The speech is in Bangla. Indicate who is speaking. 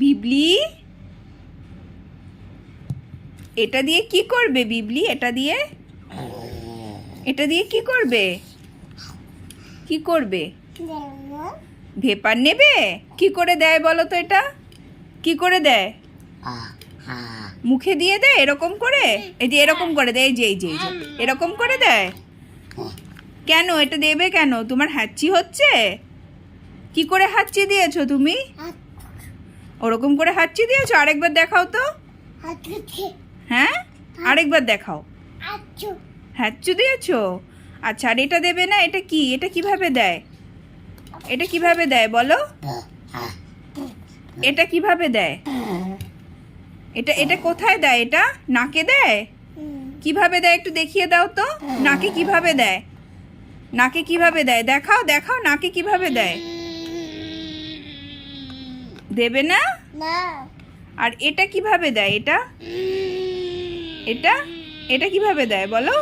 Speaker 1: বিবলি, এটা দিয়ে কি করবে বিবলি? এটা দিয়ে কি করবে? কি করবে? ভেপার নেবে? কি করে দেয় বলো তো? এটা কি করে দেয়? মুখে দিয়ে দেয় এরকম করে? এই যে এরকম করে দেয়, এই যে এরকম করে দেয়। কেন এটা দেবে কেন? তোমার হাঁচি হচ্ছে? কি করে হাঁচি দিয়েছো তুমি? ওরকম করে হাঁচি দিয়েছো? আরেকবার দেখাও তো। হ্যাঁ, আরেকবার দেখাও। হাঁচু দিয়েছো? আচ্ছা, আর এটা দেবে না? এটা কি? এটা কিভাবে দেয়? এটা কিভাবে দেয় বলো? এটা কিভাবে দেয়? এটা কোথায় দেয়? এটা নাকে দেয়? কিভাবে দেয় একটু দেখিয়ে দাও তো। নাকে কিভাবে দেয়? নাকে কিভাবে দেয়? দেখাও দেখাও, নাকে কিভাবে দেয়? দেবে না? আর এটা কিভাবে দেয়? এটা এটা এটা কিভাবে দেয় বলো?